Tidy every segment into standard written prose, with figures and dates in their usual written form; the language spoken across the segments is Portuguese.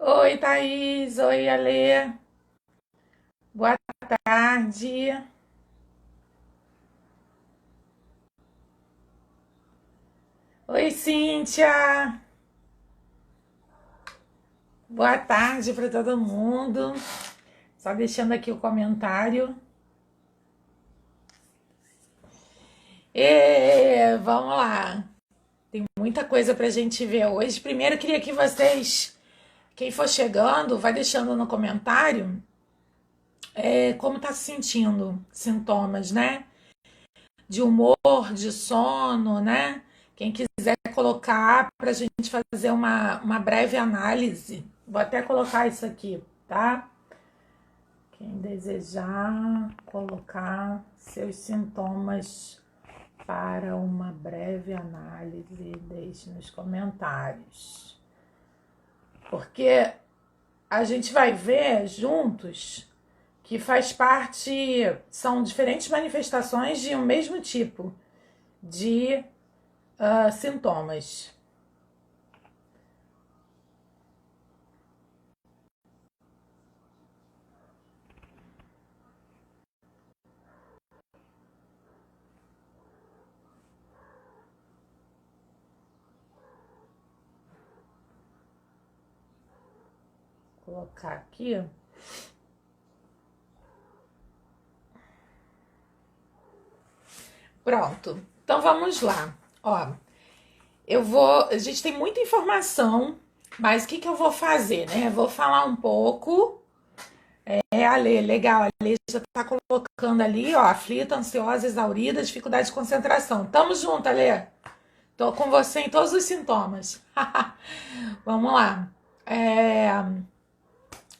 Oi, Thaís. Oi, Alê. Boa tarde. Oi, Cíntia. Boa tarde para todo mundo. Só deixando aqui o comentário. Vamos lá. Tem muita coisa para a gente ver hoje. Primeiro, eu queria que vocês, quem for chegando, vai deixando no comentário como está se sentindo, sintomas, né? De humor, de sono, né? Quem quiser colocar para a gente fazer uma breve análise, vou até colocar isso aqui, tá? Quem desejar colocar seus sintomas para uma breve análise, deixe nos comentários. Porque a gente vai ver juntos que faz parte, são diferentes manifestações de um mesmo tipo de sintomas. Vou colocar aqui. Pronto. Então vamos lá. Ó, a gente tem muita informação, mas o que eu vou fazer, né? Vou falar um pouco. Ale, legal, a Ale já tá colocando ali, ó, aflita, ansiosa, exaurida, dificuldade de concentração. Tamo junto, Ale. Tô com você em todos os sintomas. Vamos lá. É,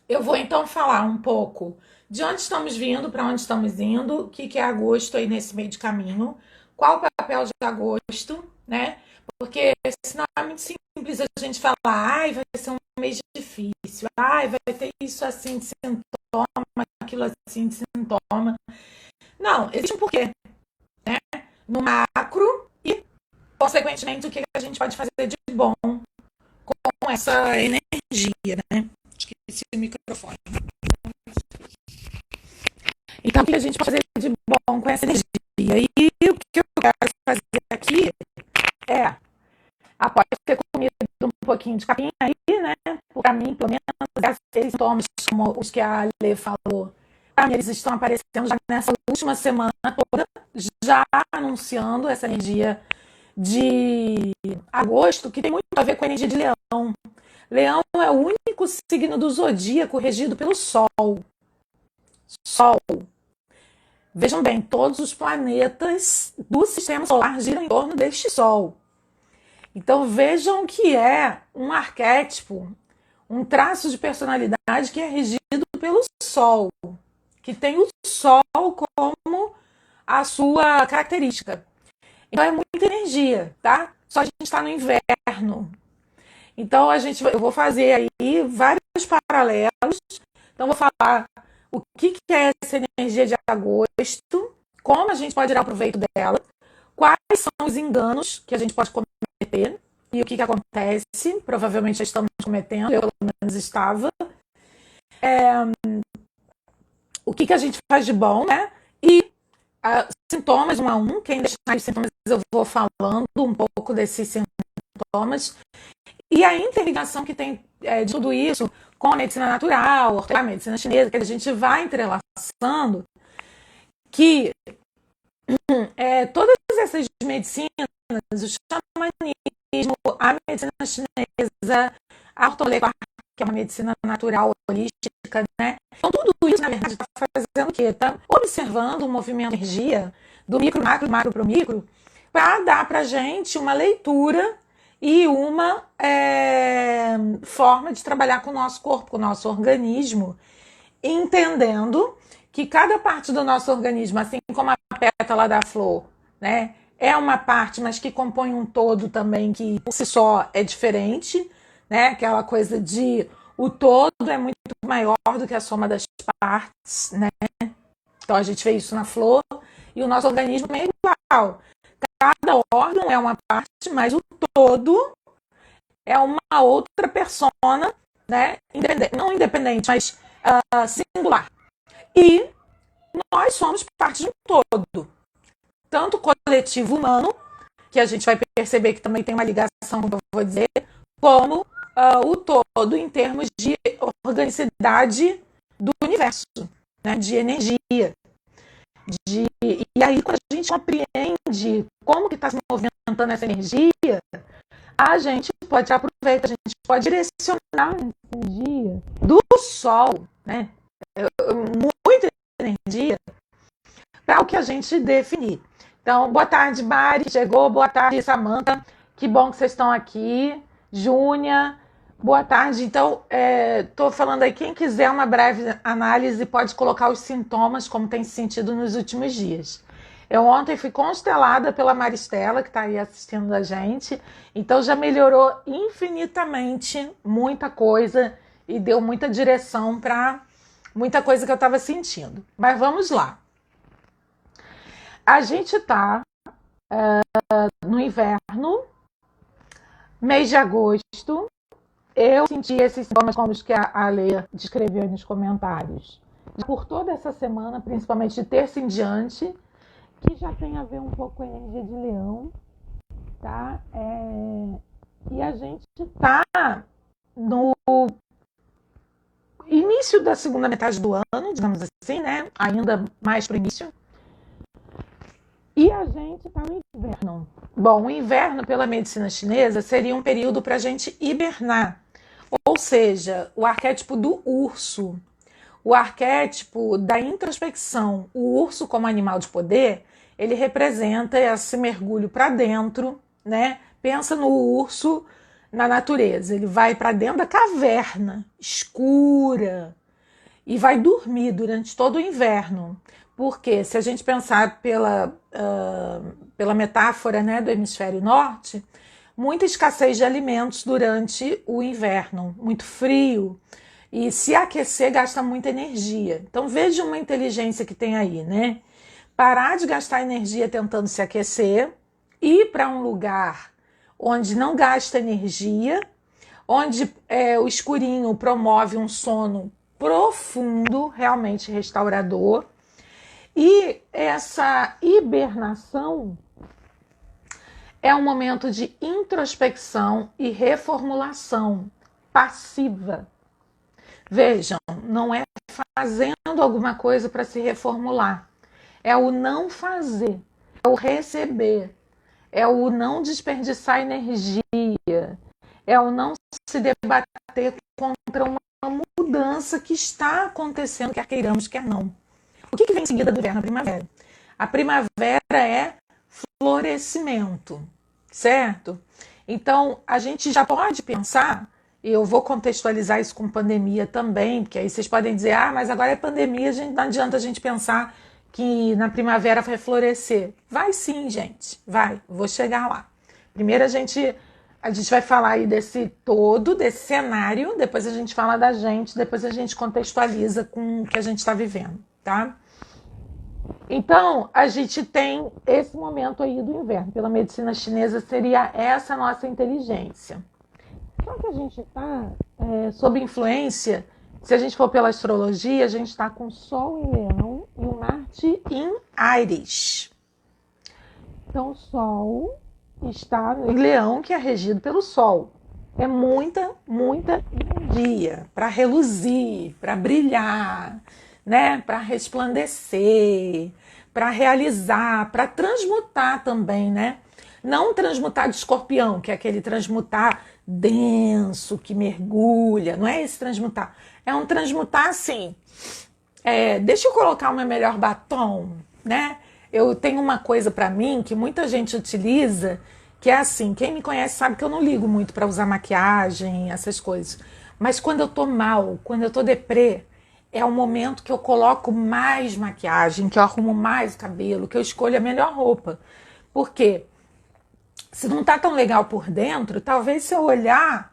eu vou então falar um pouco de onde estamos vindo, para onde estamos indo, o que é agosto aí nesse meio de caminho, qual o papel de agosto, né? Porque senão é muito simples a gente falar, ai, vai ser um mês difícil, ai, vai ter isso assim de sintoma, aquilo assim de sintoma. Não, existe um porquê, né? No macro e, consequentemente, o que a gente pode fazer de bom com essa energia, né? Esqueci o microfone. Então, o que a gente pode fazer de bom com essa energia? E o que eu quero fazer aqui é, após ter comido um pouquinho de capim aí, né? Para mim, pelo menos, esses sintomas, como os que a Ale falou, para mim, eles estão aparecendo já nessa última semana toda, já anunciando essa energia de agosto, que tem muito a ver com a energia de leão. Leão é o único signo do zodíaco regido pelo Sol. Sol. Vejam bem, todos os planetas do sistema solar giram em torno deste Sol. Então vejam que é um arquétipo, um traço de personalidade que é regido pelo Sol, que tem o Sol como a sua característica. Então é muita energia, tá? Só a gente está no inverno. Então eu vou fazer aí vários paralelos. Então vou falar o que é essa energia de agosto, como a gente pode tirar o proveito dela, quais são os enganos que a gente pode cometer e o que acontece. Provavelmente já estamos cometendo, eu pelo menos estava. O que a gente faz de bom, né? E sintomas um a um. Quem deixar os sintomas eu vou falando um pouco desses sintomas. E a interligação que tem de tudo isso com a medicina natural, a medicina chinesa, que a gente vai entrelaçando, que todas essas medicinas, o xamanismo, a medicina chinesa, a ortolepsia, que é uma medicina natural, holística, né? Então tudo isso, na verdade, está fazendo o quê? Está observando o movimento de energia do micro, macro para o micro, para dar para a gente uma leitura e uma forma de trabalhar com o nosso corpo, com o nosso organismo, entendendo que cada parte do nosso organismo, assim como a pétala da flor, né, é uma parte, mas que compõe um todo também, que por si só é diferente, né, aquela coisa de o todo é muito maior do que a soma das partes, né? Então a gente vê isso na flor e o nosso organismo é igual. Cada órgão é uma parte, mas o todo é uma outra persona né? Não independente, mas singular. E nós somos parte de um todo. Tanto o coletivo humano, que a gente vai perceber que também tem uma ligação, como eu vou dizer, como o todo em termos de organicidade do universo, né? De energia. E aí, quando a gente compreende como que está se movimentando essa energia, a gente pode aproveitar, a gente pode direcionar a energia do Sol, né? Muita energia para o que a gente definir. Então, boa tarde, Mari, chegou. Boa tarde, Samanta. Que bom que vocês estão aqui. Júnia, boa tarde. Então, estou falando aí, quem quiser uma breve análise pode colocar os sintomas, como tem sentido nos últimos dias. Eu ontem fui constelada pela Maristela, que está aí assistindo a gente, então já melhorou infinitamente muita coisa e deu muita direção para muita coisa que eu estava sentindo. Mas vamos lá. A gente está no inverno, mês de agosto. Eu senti esses sintomas como os que a Lê descreveu nos comentários. Por toda essa semana, principalmente de terça em diante, que já tem a ver um pouco com a energia de leão, tá? E a gente está no início da segunda metade do ano, digamos assim, né? Ainda mais para o início. E a gente está no inverno. Bom, o inverno, pela medicina chinesa, seria um período para a gente hibernar. Ou seja, o arquétipo do urso, o arquétipo da introspecção. O urso, como animal de poder, ele representa esse mergulho para dentro, né? Pensa no urso na natureza. Ele vai para dentro da caverna, escura, e vai dormir durante todo o inverno. Porque se a gente pensar pela metáfora, né, do hemisfério norte, muita escassez de alimentos durante o inverno, muito frio, e se aquecer gasta muita energia. Então veja uma inteligência que tem aí, né? Parar de gastar energia tentando se aquecer, ir para um lugar onde não gasta energia, onde o escurinho promove um sono profundo, realmente restaurador. E essa hibernação é um momento de introspecção e reformulação passiva. Vejam, não é fazendo alguma coisa para se reformular. É o não fazer, é o receber, é o não desperdiçar energia, é o não se debater contra uma mudança que está acontecendo, quer queiramos, quer não. O que vem em seguida do inverno? A primavera. A primavera é florescimento, certo? Então, a gente já pode pensar, e eu vou contextualizar isso com pandemia também, porque aí vocês podem dizer, mas agora é pandemia, não adianta a gente pensar que na primavera vai florescer. Vai sim, gente, vai, vou chegar lá. Primeiro a gente vai falar aí desse todo, desse cenário, depois a gente fala da gente, depois a gente contextualiza com o que a gente está vivendo, tá? Então, a gente tem esse momento aí do inverno. Pela medicina chinesa, seria essa nossa inteligência. Só que a gente está sob influência, se a gente for pela astrologia, a gente está com o Sol em Leão e o Marte em Áries. Então, o Sol está em Leão, que é regido pelo Sol. É muita, muita energia para reluzir, para brilhar, né? Para resplandecer, para realizar, para transmutar também, né? Não transmutar de escorpião, que é aquele transmutar denso, que mergulha, não é esse transmutar. É um transmutar assim, deixa eu colocar o meu melhor batom, né? Eu tenho uma coisa para mim que muita gente utiliza, que é assim, quem me conhece sabe que eu não ligo muito para usar maquiagem, essas coisas. Mas quando eu tô mal, quando eu tô deprê, é o momento que eu coloco mais maquiagem, que eu arrumo mais o cabelo, que eu escolho a melhor roupa. Por quê? Se não tá tão legal por dentro, talvez se eu olhar,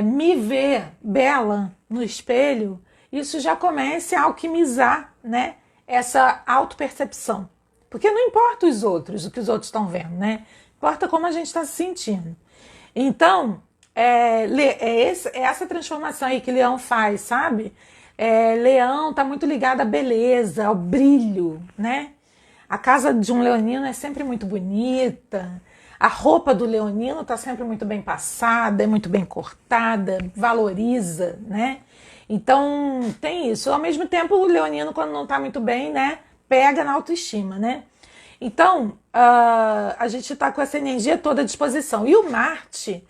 me ver bela no espelho, isso já comece a alquimizar, né, essa autopercepção. Porque não importa os outros, o que os outros estão vendo, né? Importa como a gente está se sentindo. Então, É essa transformação aí que Leão faz, sabe? Leão está muito ligado à beleza, ao brilho, né? A casa de um leonino é sempre muito bonita, a roupa do leonino está sempre muito bem passada, é muito bem cortada, valoriza, né? Então tem isso. Ao mesmo tempo, o leonino, quando não está muito bem, né, pega na autoestima, né? Então, a gente está com essa energia toda à disposição. E o Marte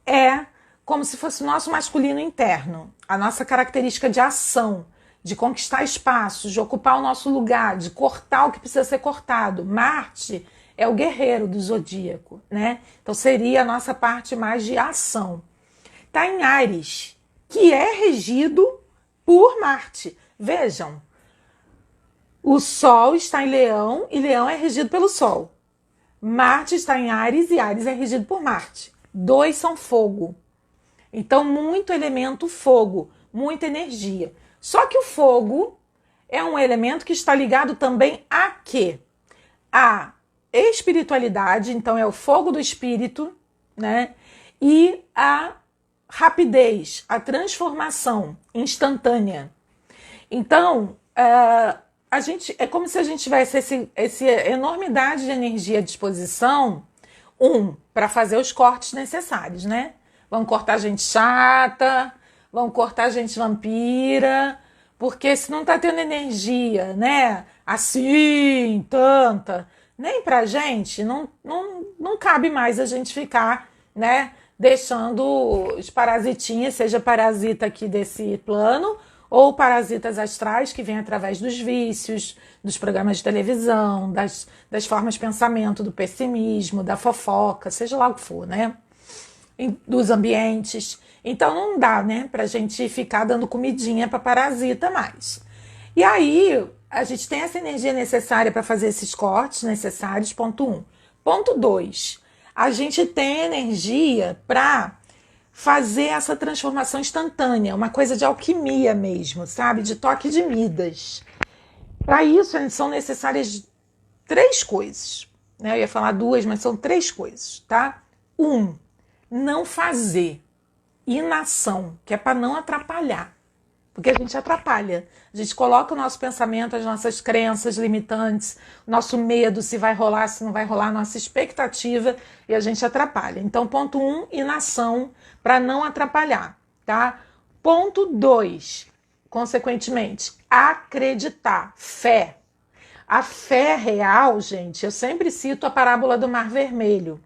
é como se fosse o nosso masculino interno, a nossa característica de ação, de conquistar espaços, de ocupar o nosso lugar, de cortar o que precisa ser cortado. Marte é o guerreiro do zodíaco, né? Então seria a nossa parte mais de ação. Está em Áries, que é regido por Marte. Vejam, o Sol está em Leão e Leão é regido pelo Sol. Marte está em Áries e Áries é regido por Marte. Dois são fogo. Então, muito elemento fogo, muita energia. Só que o fogo é um elemento que está ligado também a quê? A espiritualidade, então é o fogo do espírito, né? E a rapidez, a transformação instantânea. Então, é como se a gente tivesse essa enormidade de energia à disposição, para fazer os cortes necessários, né? Vão cortar gente chata, vão cortar gente vampira, porque se não tá tendo energia, né? Assim, tanta, nem pra gente, não cabe mais a gente ficar, né? Deixando os parasitinhas, seja parasita aqui desse plano, ou parasitas astrais que vêm através dos vícios, dos programas de televisão, das formas de pensamento, do pessimismo, da fofoca, seja lá o que for, né? Dos ambientes. Então não dá, né, pra gente ficar dando comidinha para parasita mais. E aí a gente tem essa energia necessária para fazer esses cortes necessários, ponto 1. Ponto 2, a gente tem energia para fazer essa transformação instantânea, uma coisa de alquimia mesmo, sabe? De toque de Midas. Para isso são necessárias 3 coisas, né? Eu ia falar 2, mas são 3 coisas, tá? 1, não fazer. Inação, que é para não atrapalhar. Porque a gente atrapalha. A gente coloca o nosso pensamento, as nossas crenças limitantes, o nosso medo, se vai rolar, se não vai rolar, a nossa expectativa, e a gente atrapalha. Então, ponto 1, inação, para não atrapalhar, tá? Ponto 2, consequentemente, acreditar, fé. A fé real, gente, eu sempre cito a parábola do Mar Vermelho.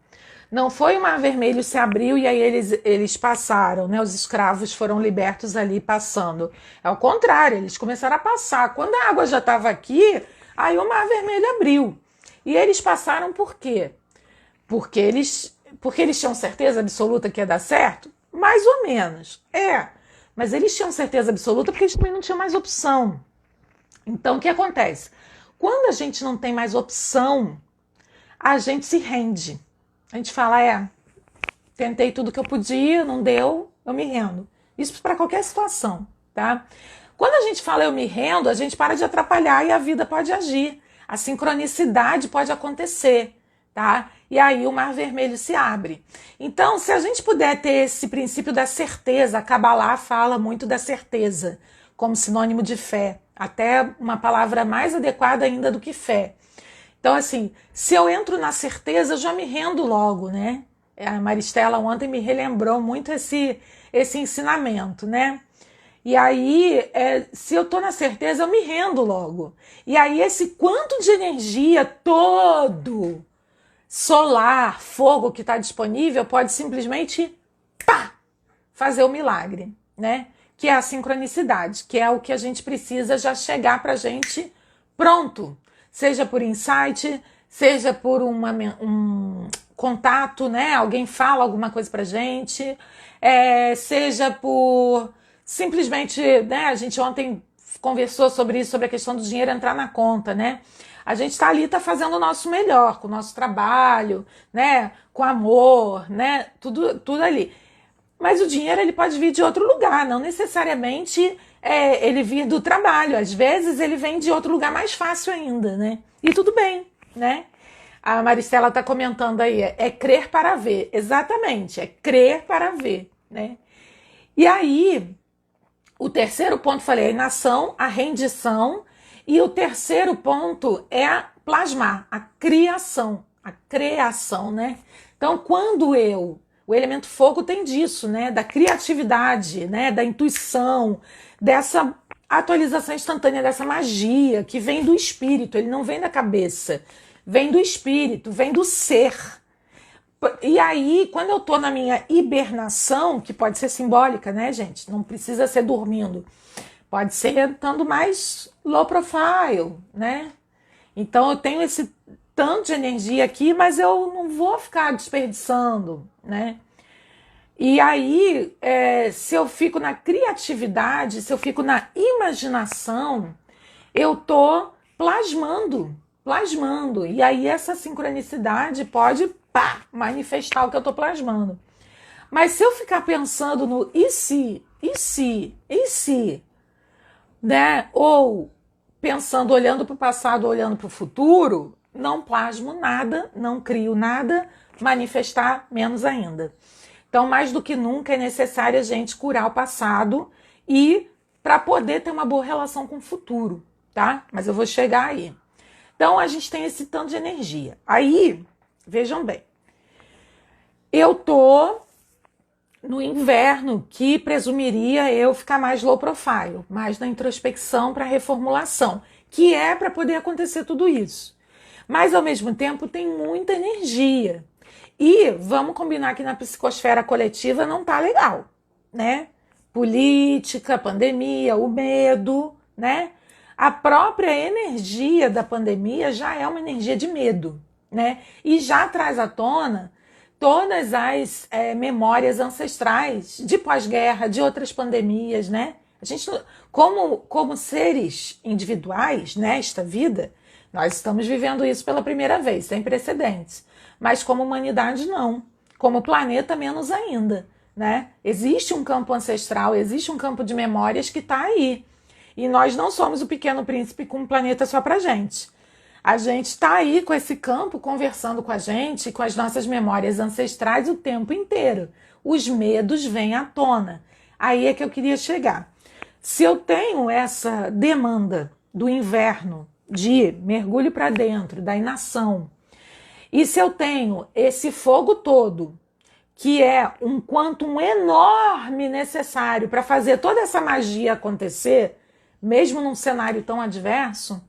Não foi o Mar Vermelho se abriu e aí eles passaram, né? Os escravos foram libertos ali passando. É o contrário, eles começaram a passar. Quando a água já estava aqui, aí o Mar Vermelho abriu. E eles passaram por quê? Porque eles tinham certeza absoluta que ia dar certo? Mais ou menos, Mas eles tinham certeza absoluta porque eles também não tinham mais opção. Então, o que acontece? Quando a gente não tem mais opção, a gente se rende. A gente fala, tentei tudo que eu podia, não deu, eu me rendo. Isso para qualquer situação, tá? Quando a gente fala eu me rendo, a gente para de atrapalhar e a vida pode agir. A sincronicidade pode acontecer, tá? E aí o Mar Vermelho se abre. Então, se a gente puder ter esse princípio da certeza, a Kabbalah fala muito da certeza, como sinônimo de fé. Até uma palavra mais adequada ainda do que fé. Então, assim, se eu entro na certeza, eu já me rendo logo, né? A Maristela ontem me relembrou muito esse ensinamento, né? E aí, se eu tô na certeza, eu me rendo logo. E aí, esse quanto de energia todo solar, fogo que está disponível, pode simplesmente, fazer o milagre, né? Que é a sincronicidade, que é o que a gente precisa já chegar pra gente pronto. Seja por insight, seja por um contato, né? Alguém fala alguma coisa pra gente, seja por simplesmente, né? A gente ontem conversou sobre isso, sobre a questão do dinheiro entrar na conta, né? A gente tá ali, tá fazendo o nosso melhor, com o nosso trabalho, né? Com amor, né? Tudo ali. Mas o dinheiro ele pode vir de outro lugar, não necessariamente ele vir do trabalho. Às vezes ele vem de outro lugar mais fácil ainda, né? E tudo bem, né? A Maristela está comentando aí, é crer para ver. Exatamente, é crer para ver, né? E aí, o terceiro ponto, falei, a inação, a rendição. E o terceiro ponto é a plasmar, a criação, né? Então, quando o elemento fogo tem disso, né? Da criatividade, né? Da intuição, dessa atualização instantânea, dessa magia que vem do espírito, ele não vem da cabeça, vem do espírito, vem do ser. E aí, quando eu tô na minha hibernação, que pode ser simbólica, né, gente? Não precisa ser dormindo. Pode ser estando mais low profile, né? Então eu tenho esse tanto de energia aqui, mas eu não vou ficar desperdiçando, né? E aí, se eu fico na criatividade, se eu fico na imaginação, eu tô plasmando. E aí essa sincronicidade pode, manifestar o que eu tô plasmando. Mas se eu ficar pensando no e se, né? Ou pensando, olhando para o passado, olhando para o futuro, não plasmo nada, não crio nada, manifestar menos ainda. Então, mais do que nunca, é necessário a gente curar o passado e para poder ter uma boa relação com o futuro, tá? Mas eu vou chegar aí. Então, a gente tem esse tanto de energia. Aí, vejam bem, eu tô no inverno, que presumiria eu ficar mais low profile, mais na introspecção para reformulação, que é para poder acontecer tudo isso. Mas, ao mesmo tempo, tem muita energia. E vamos combinar que na psicosfera coletiva não tá legal, né? Política, pandemia, o medo, né? A própria energia da pandemia já é uma energia de medo, né? E já traz à tona todas as memórias ancestrais de pós-guerra, de outras pandemias, né? A gente, como seres individuais nesta vida, nós estamos vivendo isso pela primeira vez, sem precedentes. Mas como humanidade, não. Como planeta, menos ainda, né? Existe um campo ancestral, existe um campo de memórias que está aí. E nós não somos o Pequeno Príncipe com um planeta só pra gente. A gente está aí com esse campo conversando com a gente, com as nossas memórias ancestrais o tempo inteiro. Os medos vêm à tona. Aí é que eu queria chegar. Se eu tenho essa demanda do inverno, de mergulho para dentro, da inação, e se eu tenho esse fogo todo, que é um quantum enorme necessário para fazer toda essa magia acontecer, mesmo num cenário tão adverso,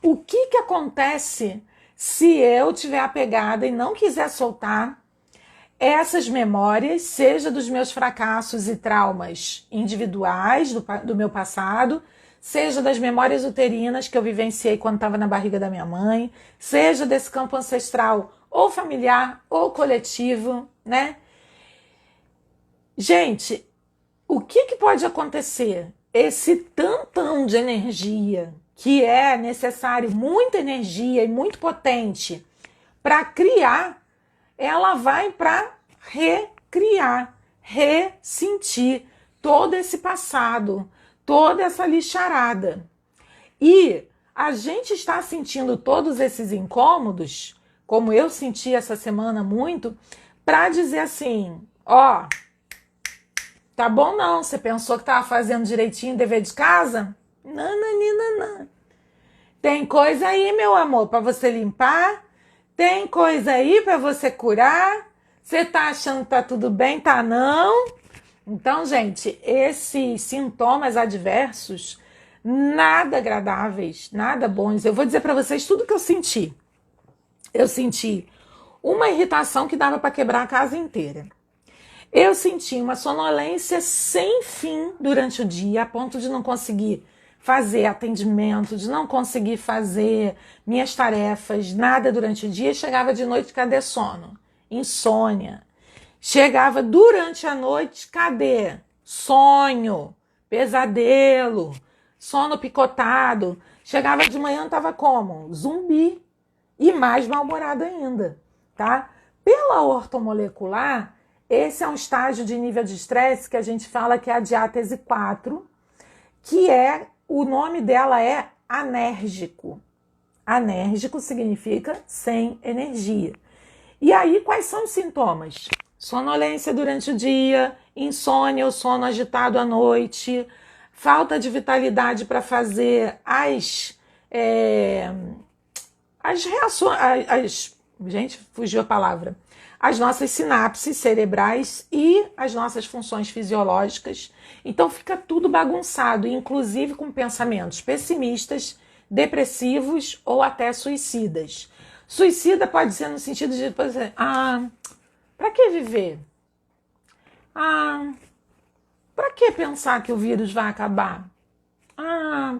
o que acontece se eu tiver apegada e não quiser soltar essas memórias, seja dos meus fracassos e traumas individuais do meu passado, seja das memórias uterinas que eu vivenciei quando estava na barriga da minha mãe, seja desse campo ancestral ou familiar ou coletivo, né? Gente, o que pode acontecer? Esse tantão de energia que é necessário, muita energia e muito potente para criar, ela vai para recriar, ressentir todo esse passado, toda essa lixarada. E a gente está sentindo todos esses incômodos, como eu senti essa semana muito, para dizer assim, ó, tá bom não, você pensou que estava fazendo direitinho o dever de casa? Não. Tem coisa aí, meu amor, para você limpar, tem coisa aí para você curar, você tá achando que tá tudo bem, tá não? Então, gente, esses sintomas adversos, nada agradáveis, nada bons. Eu vou dizer para vocês tudo que eu senti. Eu senti uma irritação que dava para quebrar a casa inteira. Eu senti uma sonolência sem fim durante o dia, a ponto de não conseguir fazer atendimento, de não conseguir fazer minhas tarefas, nada durante o dia. Chegava de noite, cadê sono? Insônia. Chegava durante a noite, cadê? Sonho, pesadelo, sono picotado. Chegava de manhã, estava como? Zumbi. E mais mal-humorado ainda, tá? Pela ortomolecular, esse é um estágio de nível de estresse que a gente fala que é a diátese 4, que o nome dela é anérgico. Anérgico significa sem energia. E aí, quais são os sintomas? Sonolência durante o dia, insônia ou sono agitado à noite, falta de vitalidade para fazer as reações, gente, fugiu a palavra, as nossas sinapses cerebrais e as nossas funções fisiológicas. Então fica tudo bagunçado, inclusive com pensamentos pessimistas, depressivos ou até suicidas. Suicida pode ser no sentido de, por exemplo, para que viver? Para que pensar que o vírus vai acabar?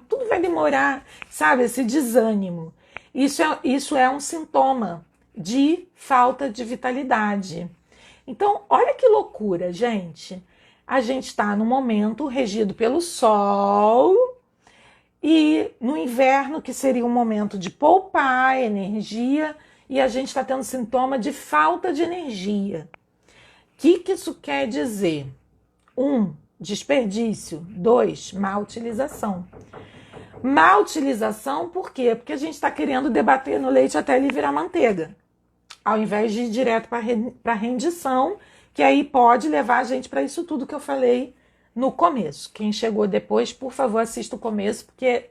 Tudo vai demorar, sabe? Esse desânimo. Isso é um sintoma de falta de vitalidade. Então, olha que loucura, gente. A gente está num momento regido pelo Sol e no inverno, que seria um momento de poupar energia, e a gente está tendo sintoma de falta de energia. O que isso quer dizer? 1, desperdício. 2, má utilização. Má utilização por quê? Porque a gente está querendo debater no leite até ele virar manteiga, ao invés de ir direto para a rendição, que aí pode levar a gente para isso tudo que eu falei no começo. Quem chegou depois, por favor, assista o começo, porque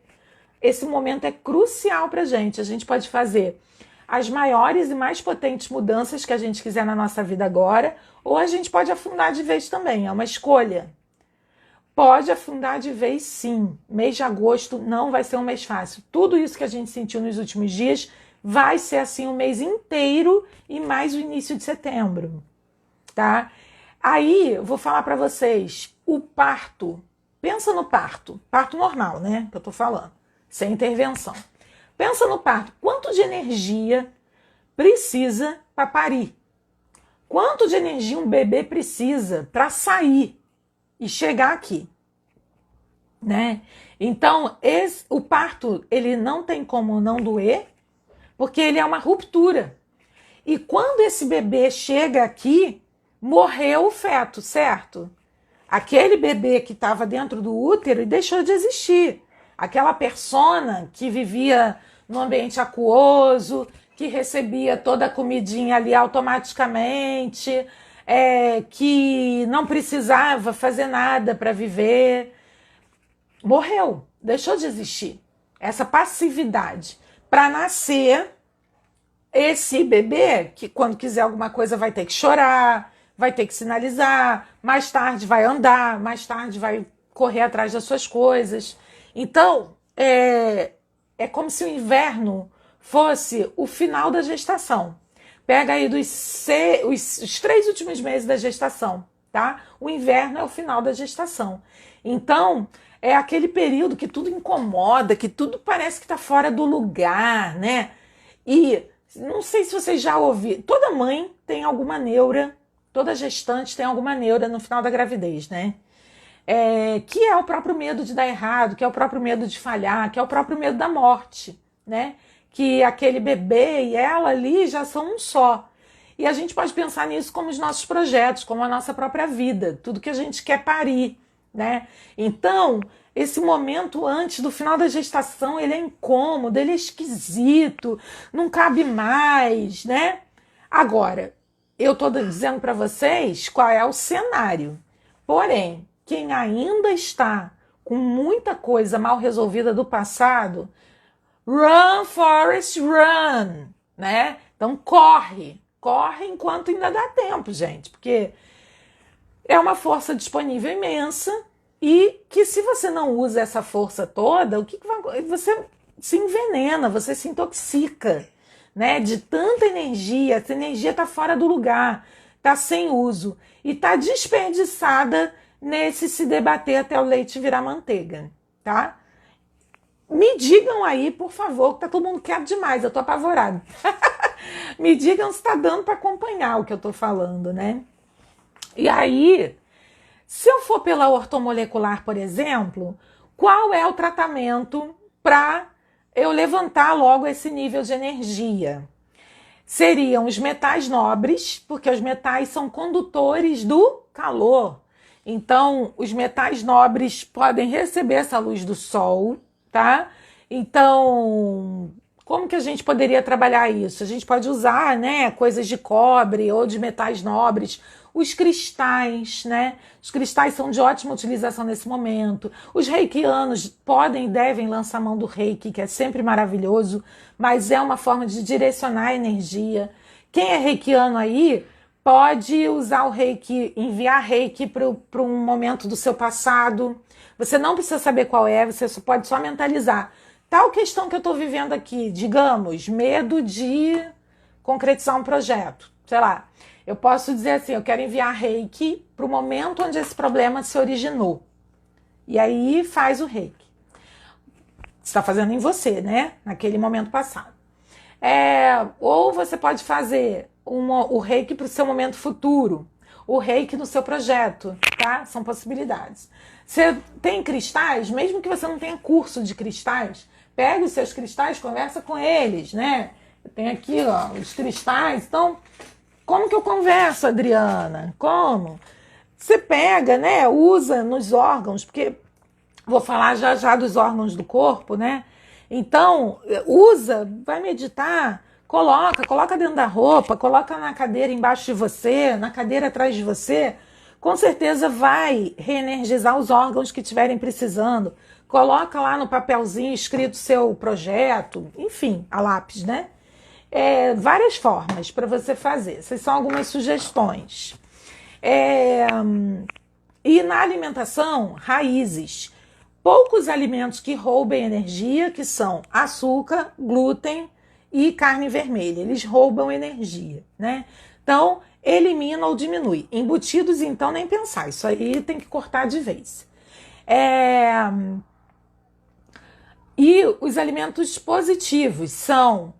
esse momento é crucial para a gente. A gente pode fazer as maiores e mais potentes mudanças que a gente quiser na nossa vida agora, ou a gente pode afundar de vez também, é uma escolha. Pode afundar de vez, sim. Mês de agosto não vai ser um mês fácil. Tudo isso que a gente sentiu nos últimos dias vai ser assim o mês inteiro e mais o início de setembro, tá? Aí, eu vou falar para vocês, o parto. Pensa no parto normal, né? Que eu tô falando, sem intervenção. Pensa no parto. Quanto de energia precisa para parir? Quanto de energia um bebê precisa para sair e chegar aqui, né? Então, o parto, ele não tem como não doer, porque ele é uma ruptura. E quando esse bebê chega aqui, morreu o feto, certo? Aquele bebê que estava dentro do útero e deixou de existir. Aquela persona que vivia no ambiente aquoso, que recebia toda a comidinha ali automaticamente, que não precisava fazer nada para viver, morreu, deixou de existir. Essa passividade. Para nascer esse bebê, que quando quiser alguma coisa vai ter que chorar, vai ter que sinalizar, mais tarde vai andar, mais tarde vai correr atrás das suas coisas. Então, é como se o inverno fosse o final da gestação. Pega aí os 3 últimos meses da gestação, tá? O inverno é o final da gestação. Então, é aquele período que tudo incomoda, que tudo parece que está fora do lugar, né? E não sei se vocês já ouviram, toda mãe tem alguma neura, toda gestante tem alguma neura no final da gravidez, né? Que é o próprio medo de dar errado, que é o próprio medo de falhar, que é o próprio medo da morte, né? Que aquele bebê e ela ali já são um só. E a gente pode pensar nisso como os nossos projetos, como a nossa própria vida, tudo que a gente quer parir, né? Então, esse momento antes do final da gestação, ele é incômodo, ele é esquisito, não cabe mais, né? Agora, eu estou dizendo para vocês qual é o cenário. Porém, quem ainda está com muita coisa mal resolvida do passado, run, Forrest, run, né? Então corre enquanto ainda dá tempo, gente, porque é uma força disponível imensa e que se você não usa essa força toda, o que vai? Você se envenena, você se intoxica, né? De tanta energia, essa energia está fora do lugar, está sem uso e está desperdiçada nesse se debater até o leite virar manteiga, tá? Me digam aí, por favor, que tá todo mundo quieto demais, eu tô apavorada. Me digam se tá dando para acompanhar o que eu tô falando, né? E aí, se eu for pela ortomolecular, por exemplo, qual é o tratamento para eu levantar logo esse nível de energia? Seriam os metais nobres, porque os metais são condutores do calor. Então, os metais nobres podem receber essa luz do sol, tá? Então, Como que a gente poderia trabalhar isso? A gente pode usar, né, coisas de cobre ou de metais nobres, os cristais, né? Os cristais são de ótima utilização nesse momento. Os reikianos podem e devem lançar mão do reiki, que é sempre maravilhoso, mas é uma forma de direcionar a energia. Quem é reikiano aí pode usar o reiki, enviar reiki para um momento do seu passado. Você não precisa saber qual é, você pode só mentalizar. Tal questão que eu estou vivendo aqui, digamos, medo de concretizar um projeto, sei lá. Eu posso dizer assim, eu quero enviar reiki para o momento onde esse problema se originou. E aí faz o reiki. Você está fazendo em você, né? Naquele momento passado. Ou você pode fazer o reiki para o seu momento futuro. O reiki no seu projeto, tá? São possibilidades. Você tem cristais, mesmo que você não tenha curso de cristais, pega os seus cristais, conversa com eles, né? Eu tenho aqui, ó, os cristais. Então, como que eu converso, Adriana? Como? Você pega, né? Usa nos órgãos, porque vou falar já já dos órgãos do corpo, né? Então, usa, vai meditar, coloca dentro da roupa, coloca na cadeira embaixo de você, na cadeira atrás de você, com certeza vai reenergizar os órgãos que estiverem precisando. Coloca lá no papelzinho escrito seu projeto, enfim, a lápis, né? Várias formas para você fazer. Essas são algumas sugestões. E na alimentação, raízes. Poucos alimentos que roubem energia, que são açúcar, glúten e carne vermelha. Eles roubam energia, né? Então, elimina ou diminui. Embutidos, então, nem pensar. Isso aí tem que cortar de vez. E os alimentos positivos são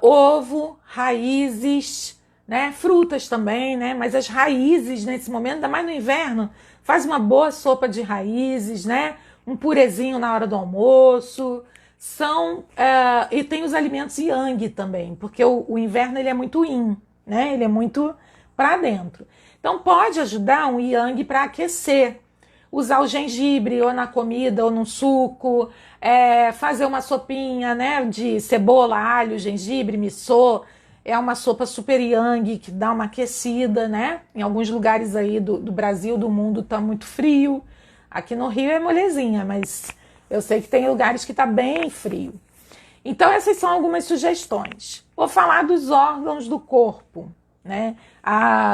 ovo, raízes, né? Frutas também, né? Mas as raízes, nesse momento, ainda mais no inverno, faz uma boa sopa de raízes, né? Um purezinho na hora do almoço. E tem os alimentos yang também, porque o inverno ele é muito yin, né? Ele é muito para dentro. Então pode ajudar um yang para aquecer. Usar o gengibre ou na comida ou no suco, fazer uma sopinha, né, de cebola, alho, gengibre, miso. É uma sopa super yang que dá uma aquecida, né? Em alguns lugares aí do Brasil, do mundo, tá muito frio. Aqui no Rio é molezinha, mas eu sei que tem lugares que tá bem frio. Então essas são algumas sugestões. Vou falar dos órgãos do corpo, né?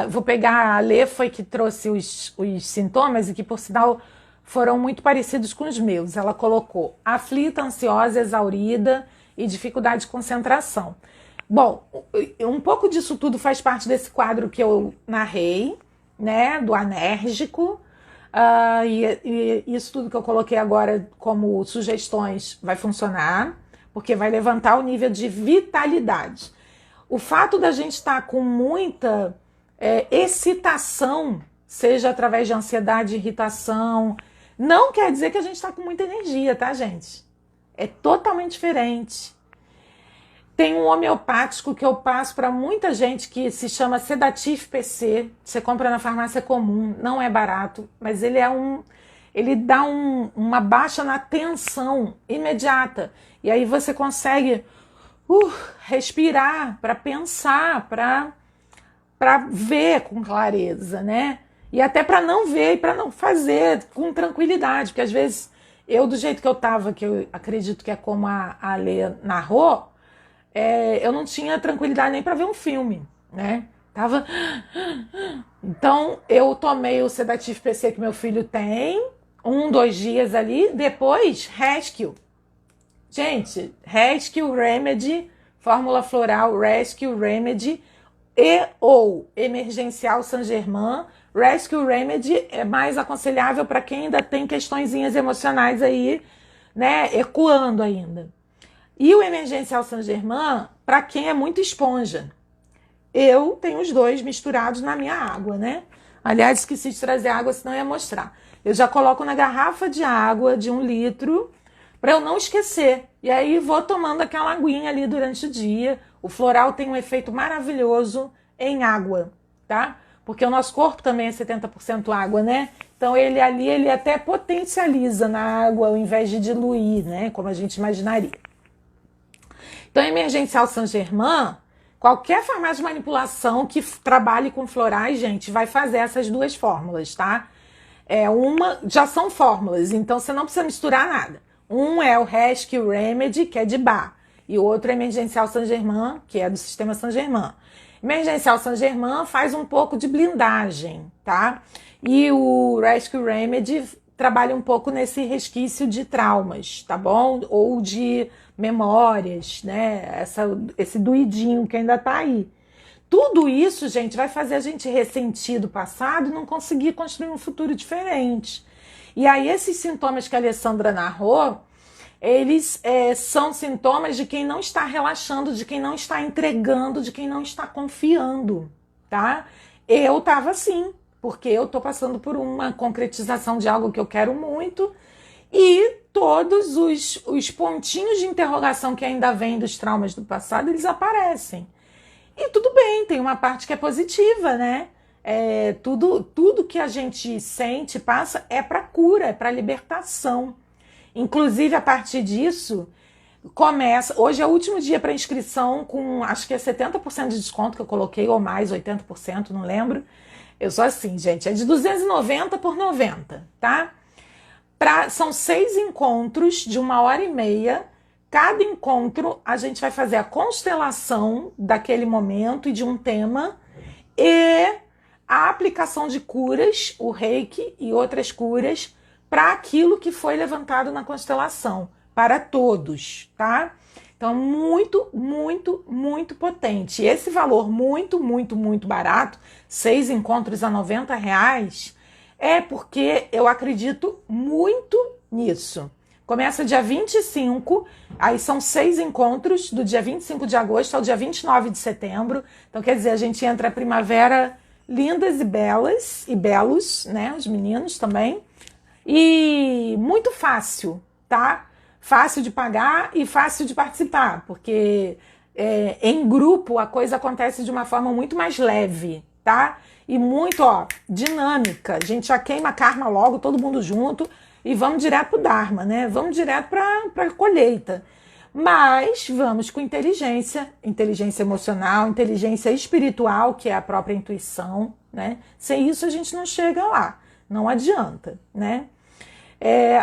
Vou pegar a Lê, foi que trouxe os sintomas e que, por sinal, foram muito parecidos com os meus. Ela colocou aflita, ansiosa, exaurida e dificuldade de concentração. Bom, um pouco disso tudo faz parte desse quadro que eu narrei, né, do anérgico, e isso tudo que eu coloquei agora como sugestões vai funcionar, porque vai levantar o nível de vitalidade. O fato da gente estar com muita excitação, seja através de ansiedade, irritação, não quer dizer que a gente está com muita energia, tá, gente? É totalmente diferente. Tem um homeopático que eu passo para muita gente que se chama Sedatif PC. Você compra na farmácia comum, não é barato, mas ele dá uma baixa na tensão imediata. E aí você consegue respirar, para pensar, para ver com clareza, né? E até para não ver e para não fazer com tranquilidade, porque às vezes eu, do jeito que eu estava, que eu acredito que é como a Lê narrou, eu não tinha tranquilidade nem para ver um filme, né? Então eu tomei o sedativo PC que meu filho tem, 2 dias ali, depois Rescue. Gente, Rescue Remedy, fórmula floral Rescue Remedy ou emergencial Saint-Germain. Rescue Remedy é mais aconselhável para quem ainda tem questõezinhas emocionais aí, né, ecoando ainda. E o emergencial Saint-Germain, para quem é muito esponja. Eu tenho os dois misturados na minha água, né? Aliás, esqueci de trazer água, senão eu ia mostrar. Eu já coloco na garrafa de água de 1 litro, para eu não esquecer. E aí vou tomando aquela aguinha ali durante o dia. O floral tem um efeito maravilhoso em água, tá? Porque o nosso corpo também é 70% água, né? Então ele até potencializa na água ao invés de diluir, né? Como a gente imaginaria. Então, emergencial Saint-Germain, qualquer farmácia de manipulação que trabalhe com florais, gente, vai fazer essas duas fórmulas, tá? Já são fórmulas, então você não precisa misturar nada. Um é o Rescue Remedy, que é de bar, e o outro é Emergencial Saint-Germain, que é do sistema Saint-Germain. Emergencial Saint-Germain faz um pouco de blindagem, tá? E o Rescue Remedy trabalha um pouco nesse resquício de traumas, tá bom? Ou de memórias, né? Esse doidinho que ainda tá aí. Tudo isso, gente, vai fazer a gente ressentir do passado e não conseguir construir um futuro diferente. E aí, esses sintomas que a Alessandra narrou, eles são sintomas de quem não está relaxando, de quem não está entregando, de quem não está confiando, tá? Eu tava assim, porque eu tô passando por uma concretização de algo que eu quero muito e todos os pontinhos de interrogação que ainda vêm dos traumas do passado, eles aparecem. E tudo bem, tem uma parte que é positiva, né? Tudo que a gente sente, passa, é para cura, é para libertação. Inclusive, a partir disso, hoje é o último dia para inscrição com, acho que é 70% de desconto que eu coloquei, ou mais, 80%, não lembro. Eu sou assim, gente, é de 290 por 90, tá? São 6 encontros de 1h30. Cada encontro a gente vai fazer a constelação daquele momento e de um tema e a aplicação de curas, o reiki e outras curas para aquilo que foi levantado na constelação, para todos, tá? Então, muito, muito, muito potente. E esse valor muito, muito, muito barato, 6 encontros a R$ 90, é porque eu acredito muito nisso. Começa dia 25, aí são 6 encontros, do dia 25 de agosto ao dia 29 de setembro. Então, quer dizer, a gente entra a primavera lindas e belas, e belos, né? Os meninos também. E muito fácil, tá? Fácil de pagar e fácil de participar, porque em grupo a coisa acontece de uma forma muito mais leve, tá? E muito, dinâmica. A gente já queima karma logo, todo mundo junto. E vamos direto para o Dharma, né? Vamos direto para a colheita. Mas vamos com inteligência emocional, inteligência espiritual, que é a própria intuição, né? Sem isso a gente não chega lá, não adianta, né?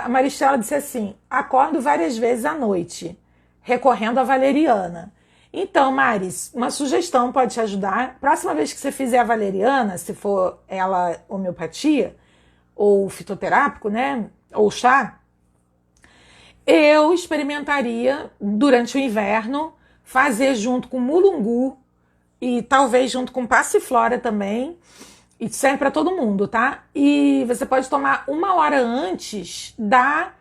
A Maristela disse assim, acordo várias vezes à noite, recorrendo à valeriana. Então, Maris, uma sugestão pode te ajudar. Próxima vez que você fizer a valeriana, se for ela homeopatia, ou fitoterápico, né? Ou chá, eu experimentaria durante o inverno fazer junto com mulungu e talvez junto com passiflora também, e serve para todo mundo, tá? E você pode tomar 1 hora antes da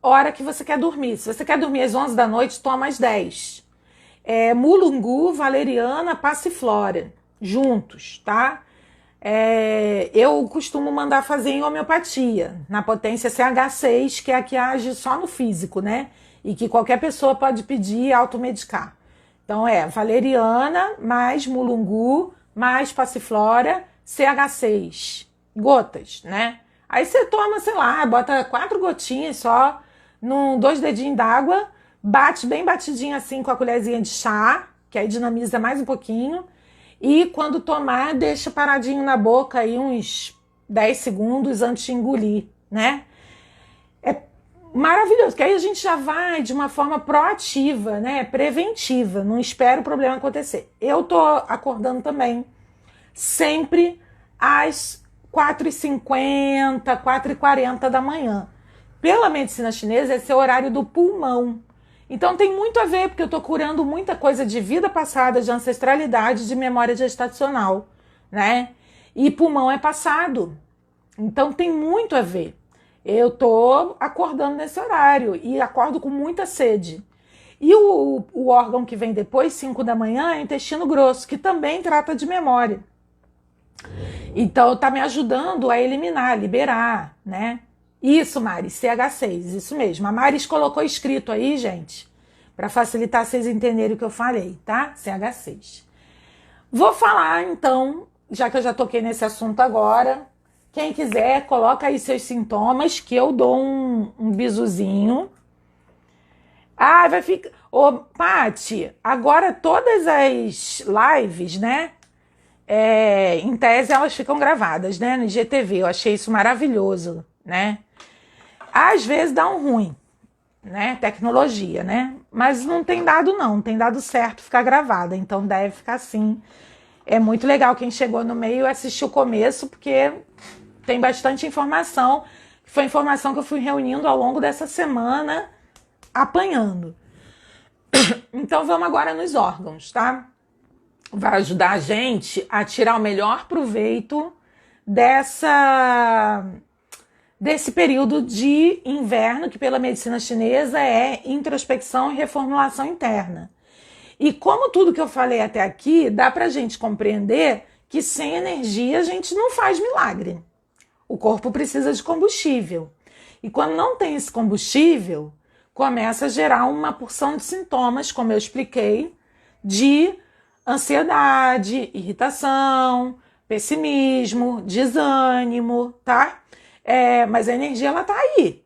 hora que você quer dormir. Se você quer dormir às 11 da noite, toma às 10. Mulungu, valeriana, passiflora, juntos, tá? Eu costumo mandar fazer em homeopatia, na potência CH6, que é a que age só no físico, né? E que qualquer pessoa pode pedir e automedicar. Então valeriana, mais mulungu, mais passiflora, CH6, gotas, né? Aí você toma, sei lá, bota 4 gotinhas só, 2 dedinhos d'água, bate bem batidinho assim com a colherzinha de chá, que aí dinamiza mais um pouquinho. E quando tomar, deixa paradinho na boca aí uns 10 segundos antes de engolir, né? É maravilhoso, porque aí a gente já vai de uma forma proativa, né? Preventiva, não espera o problema acontecer. Eu tô acordando também, sempre às 4h50, 4h40 da manhã. Pela medicina chinesa, esse é o horário do pulmão. Então tem muito a ver, porque eu estou curando muita coisa de vida passada, de ancestralidade, de memória gestacional, né? E pulmão é passado. Então tem muito a ver. Eu estou acordando nesse horário e acordo com muita sede. E o órgão que vem depois, 5 da manhã, é o intestino grosso, que também trata de memória. Então está me ajudando a eliminar, a liberar, né? Isso, Mari, CH6, isso mesmo. A Maris colocou escrito aí, gente, para facilitar vocês entenderem o que eu falei, tá? CH6. Vou falar, então, já que eu já toquei nesse assunto agora, quem quiser, coloca aí seus sintomas, que eu dou um bisuzinho. Vai ficar... Ô, Pati, agora todas as lives, né? Em tese elas ficam gravadas, né? No IGTV. Eu achei isso maravilhoso, né? Às vezes dá um ruim, né? Tecnologia, né? Mas não tem dado não, não tem dado certo ficar gravada, então deve ficar assim. É muito legal quem chegou no meio assistir o começo, porque tem bastante informação. Foi informação que eu fui reunindo ao longo dessa semana, apanhando. Então vamos agora nos órgãos, tá? Vai ajudar a gente a tirar o melhor proveito desse período de inverno, que pela medicina chinesa é introspecção e reformulação interna. E como tudo que eu falei até aqui, dá pra gente compreender que sem energia a gente não faz milagre. O corpo precisa de combustível. E quando não tem esse combustível, começa a gerar uma porção de sintomas, como eu expliquei, de ansiedade, irritação, pessimismo, desânimo, tá? Mas a energia, ela tá aí.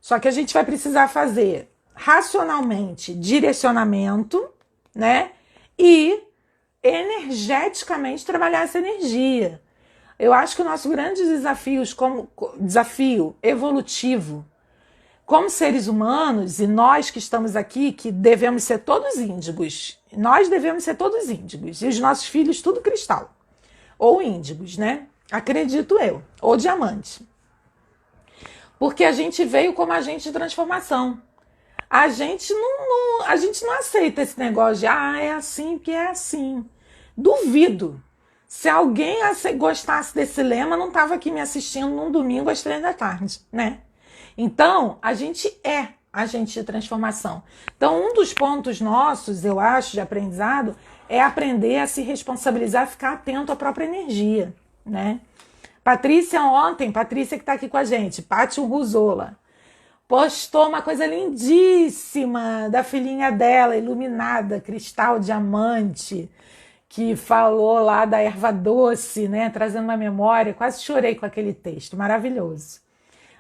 Só que a gente vai precisar fazer racionalmente direcionamento, né? E energeticamente trabalhar essa energia. Eu acho que o nosso grande desafio evolutivo como seres humanos, e nós que estamos aqui, que devemos ser todos índigos, nós devemos ser todos índigos, e os nossos filhos tudo cristal, ou índigos, né? Acredito eu, ou diamante. Porque a gente veio como agente de transformação. A gente não aceita esse negócio de é assim porque é assim. Duvido. Se alguém gostasse desse lema, não estava aqui me assistindo num domingo às 3 da tarde, né? Então, a gente é agente de transformação. Então, um dos pontos nossos, eu acho, de aprendizado, é aprender a se responsabilizar, ficar atento à própria energia, né? Patrícia que está aqui com a gente, Pati Ruzola, postou uma coisa lindíssima da filhinha dela, iluminada, cristal, diamante, que falou lá da erva doce, né? Trazendo uma memória. Quase chorei com aquele texto, maravilhoso.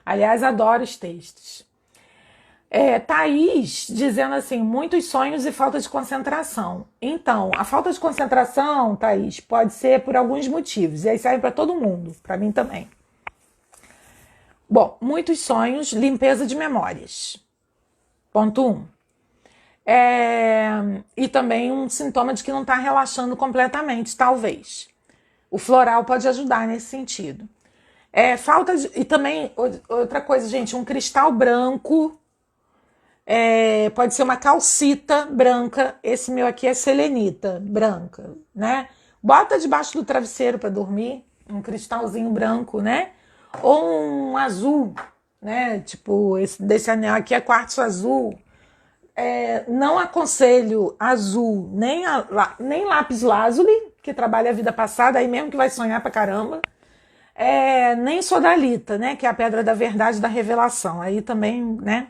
Aliás, adoro os textos. Thaís dizendo assim, muitos sonhos e falta de concentração. Então, a falta de concentração, Thaís, pode ser por alguns motivos. E aí serve para todo mundo, para mim também. Bom, muitos sonhos, limpeza de memórias. Ponto 1. E também um sintoma de que não está relaxando completamente, talvez. O floral pode ajudar nesse sentido. E também, outra coisa, gente, um cristal branco, pode ser uma calcita branca, esse meu aqui é selenita branca, né? Bota debaixo do travesseiro para dormir, um cristalzinho branco, né? Ou um azul, né? Tipo, desse anel aqui é quartzo azul. Não aconselho azul, nem lápis lazuli, que trabalha a vida passada, aí mesmo que vai sonhar pra caramba. Nem sodalita, né? Que é a pedra da verdade, da revelação. Aí também, né?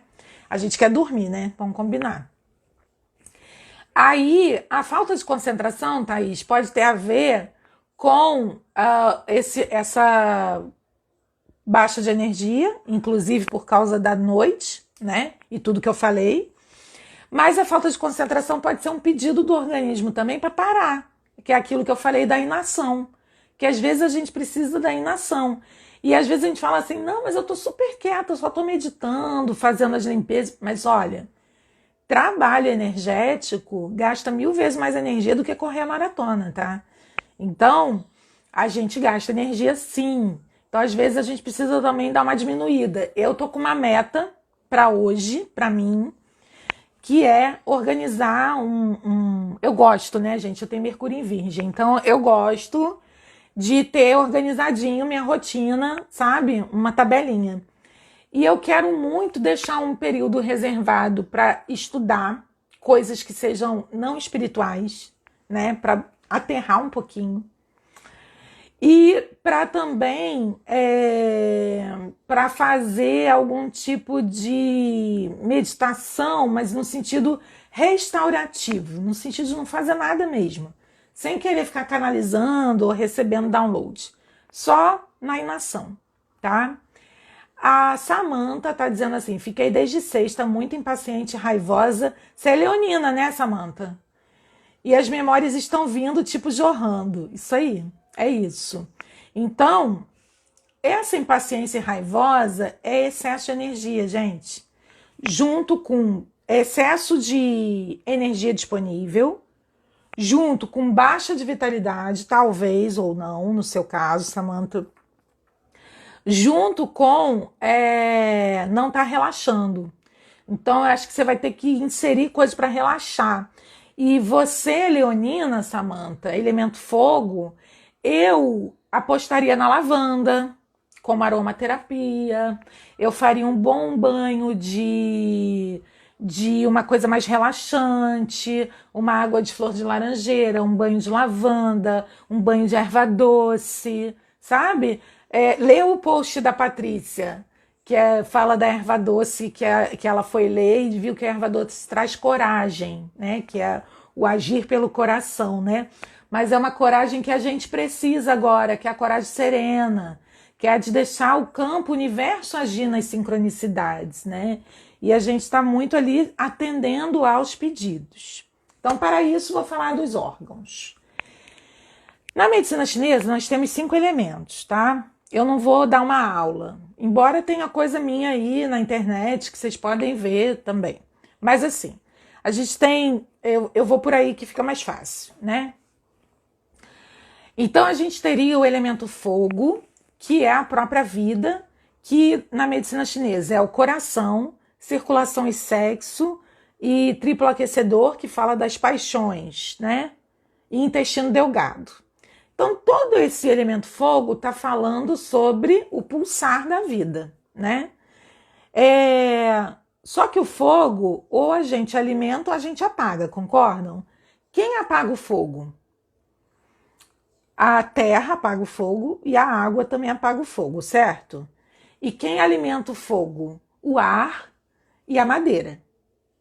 A gente quer dormir, né? Vamos combinar. Aí, a falta de concentração, Thaís, pode ter a ver com essa baixa de energia, inclusive por causa da noite, né? E tudo que eu falei. Mas a falta de concentração pode ser um pedido do organismo também para parar, que é aquilo que eu falei da inação. Que às vezes a gente precisa da inação. E às vezes a gente fala assim, não, mas eu tô super quieta, eu só tô meditando, fazendo as limpezas. Mas olha, trabalho energético gasta 1000 vezes mais energia do que correr a maratona, tá? Então, a gente gasta energia sim. Então, às vezes a gente precisa também dar uma diminuída. Eu tô com uma meta para hoje, para mim, que é organizar Eu gosto, né, gente? Eu tenho Mercúrio em Virgem, então eu gosto de ter organizadinho minha rotina, sabe? Uma tabelinha. E eu quero muito deixar um período reservado para estudar coisas que sejam não espirituais, né? Para aterrar um pouquinho. E para também para fazer algum tipo de meditação, mas no sentido restaurativo, no sentido de não fazer nada mesmo, sem querer ficar canalizando ou recebendo download, só na inação, tá? A Samantha tá dizendo assim: fiquei desde sexta muito impaciente, raivosa. Você é leonina, né, Samantha? E as memórias estão vindo, tipo, jorrando. Isso aí, é isso. Então, essa impaciência raivosa é excesso de energia, gente. Junto com excesso de energia disponível, junto com baixa de vitalidade, talvez ou não, no seu caso, Samantha, junto com não estar relaxando. Então, eu acho que você vai ter que inserir coisas para relaxar. E você, leonina, Samantha, elemento fogo, eu apostaria na lavanda como aromaterapia. Eu faria um bom banho de uma coisa mais relaxante, uma água de flor de laranjeira, um banho de lavanda, um banho de erva doce, sabe? Lê o post da Patrícia, fala da erva doce, que ela foi ler e viu que a erva doce traz coragem, né? Que é o agir pelo coração, né? Mas é uma coragem que a gente precisa agora, que é a coragem serena, que é a de deixar o campo, o universo agir nas sincronicidades, né? E a gente está muito ali atendendo aos pedidos. Então, para isso, vou falar dos órgãos. Na medicina chinesa, nós temos 5 elementos, tá? Eu não vou dar uma aula, embora tenha coisa minha aí na internet que vocês podem ver também. Mas assim, a gente tem... Eu vou por aí que fica mais fácil, né? Então, a gente teria o elemento fogo, que é a própria vida, que na medicina chinesa é o coração, circulação e sexo, e triplo aquecedor, que fala das paixões, né? E intestino delgado. Então, todo esse elemento fogo está falando sobre o pulsar da vida, né? Só que o fogo, ou a gente alimenta ou a gente apaga, concordam? Quem apaga o fogo? A terra apaga o fogo e a água também apaga o fogo, certo? E quem alimenta o fogo? O ar e a madeira,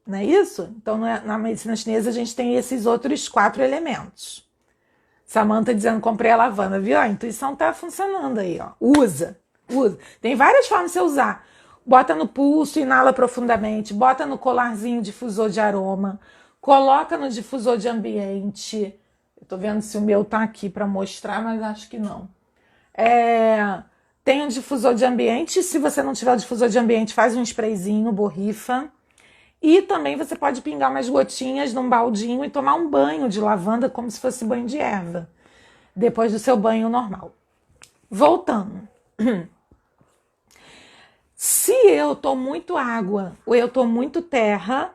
não é isso? Então, na medicina chinesa, a gente tem esses outros 4 elementos. Samantha dizendo, comprei a lavanda, viu? A intuição tá funcionando aí, ó. Usa. Tem várias formas de você usar. Bota no pulso, inala profundamente, bota no colarzinho difusor de aroma, coloca no difusor de ambiente. Eu tô vendo se o meu tá aqui para mostrar, mas acho que não. Tem um difusor de ambiente. Se você não tiver o difusor de ambiente, faz um sprayzinho, borrifa. E também você pode pingar umas gotinhas num baldinho e tomar um banho de lavanda como se fosse banho de erva, depois do seu banho normal. Voltando. Se eu tô muito água ou eu tô muito terra,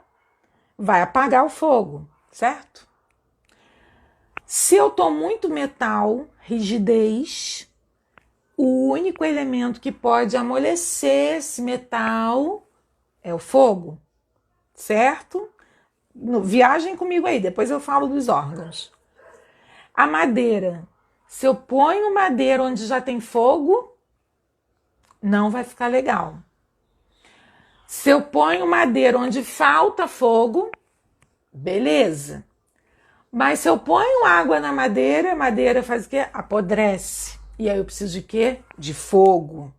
vai apagar o fogo, certo? Se eu tô muito metal, rigidez, o único elemento que pode amolecer esse metal é o fogo, certo? Viagem comigo aí, depois eu falo dos órgãos. A madeira. Se eu ponho madeira onde já tem fogo, não vai ficar legal. Se eu ponho madeira onde falta fogo, beleza. Mas se eu ponho água na madeira, a madeira faz o quê? Apodrece. E aí eu preciso de quê? De fogo.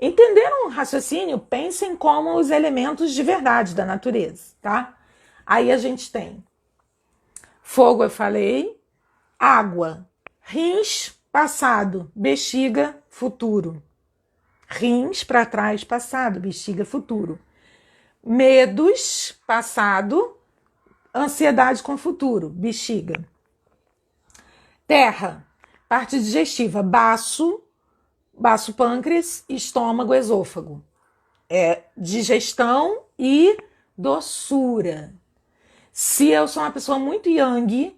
Entenderam o raciocínio? Pensem como os elementos de verdade da natureza, tá? Aí a gente tem fogo, eu falei, água, rins, passado, bexiga, futuro. Rins para trás, passado, bexiga, futuro. Medos, passado, ansiedade com futuro, bexiga. Terra, parte digestiva, baço pâncreas, estômago, esôfago. Digestão e doçura. Se eu sou uma pessoa muito yang,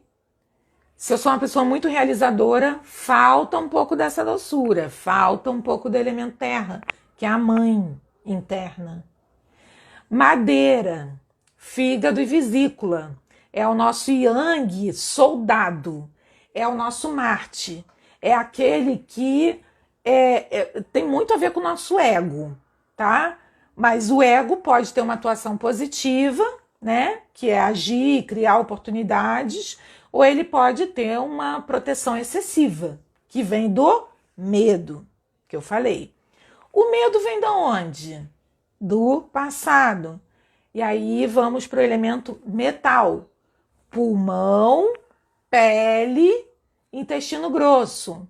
se eu sou uma pessoa muito realizadora, falta um pouco dessa doçura, falta um pouco do elemento terra, que é a mãe interna. Madeira, fígado e vesícula. É o nosso yang soldado, é o nosso Marte, é aquele que tem muito a ver com o nosso ego, tá? Mas o ego pode ter uma atuação positiva, né? Que é agir, criar oportunidades, ou ele pode ter uma proteção excessiva, que vem do medo, que eu falei. O medo vem de onde? Do passado. E aí vamos para o elemento metal. Pulmão, pele, intestino grosso.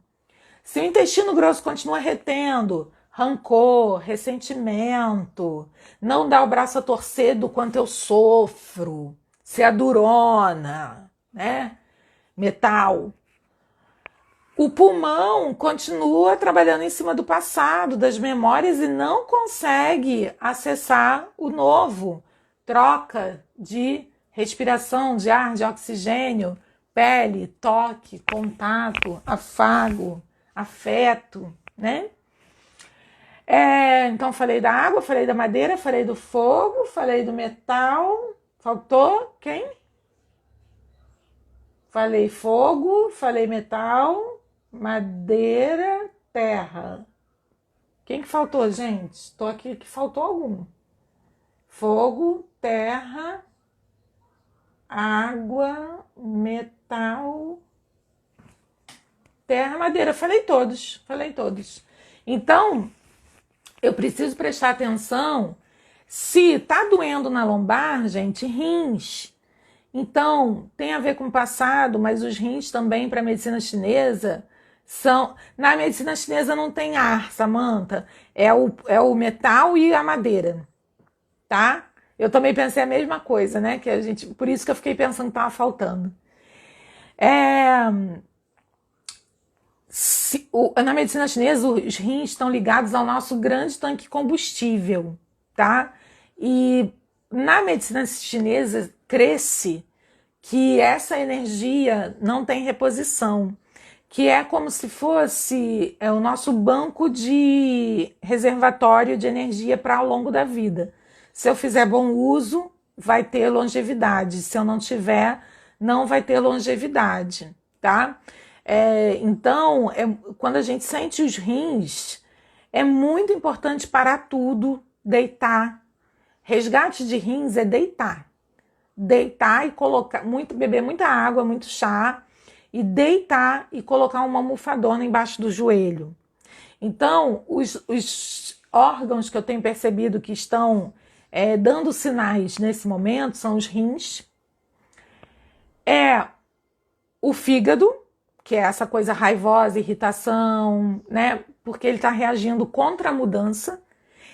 Se o intestino grosso continua retendo rancor, ressentimento, não dá o braço a torcer do quanto eu sofro, se é durona, né? Metal. O pulmão continua trabalhando em cima do passado, das memórias e não consegue acessar o novo. Troca de respiração, de ar, de oxigênio, pele, toque, contato, afago, afeto, né? Então falei da água, falei da madeira, falei do fogo, falei do metal. Faltou quem? Falei fogo, falei metal, madeira, terra. Quem que faltou, gente? Estou aqui que faltou algum. Fogo, terra, água, metal, terra, madeira. Falei todos. Então, eu preciso prestar atenção se tá doendo na lombar, gente, rins. Então, tem a ver com o passado, mas os rins também para a medicina chinesa são... Na medicina chinesa não tem ar, Samantha. É o metal e a madeira, tá? Eu também pensei a mesma coisa, né? Por isso que eu fiquei pensando que estava faltando. Na medicina chinesa, os rins estão ligados ao nosso grande tanque combustível, tá? E na medicina chinesa, cresce que essa energia não tem reposição, que é como se fosse o nosso banco de reservatório de energia para ao longo da vida. Se eu fizer bom uso, vai ter longevidade. Se eu não tiver, não vai ter longevidade, tá? Então, quando a gente sente os rins, é muito importante parar tudo, deitar. Resgate de rins é deitar. Deitar e beber muita água, muito chá, e deitar e colocar uma almofadona embaixo do joelho. Então, os órgãos que eu tenho percebido que estão dando sinais nesse momento são os rins, o fígado, que é essa coisa raivosa, irritação, né? Porque ele está reagindo contra a mudança.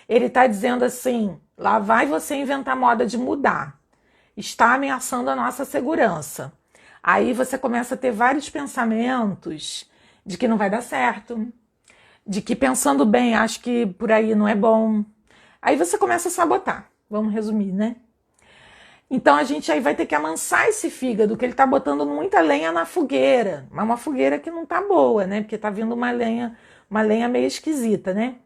Ele está dizendo assim, lá vai você inventar moda de mudar. Está ameaçando a nossa segurança. Aí você começa a ter vários pensamentos de que não vai dar certo, de que pensando bem, acho que por aí não é bom. Aí você começa a sabotar, vamos resumir, né? Então a gente aí vai ter que amansar esse fígado, que ele tá botando muita lenha na fogueira, mas uma fogueira que não tá boa, né? Porque tá vindo uma lenha meio esquisita, né?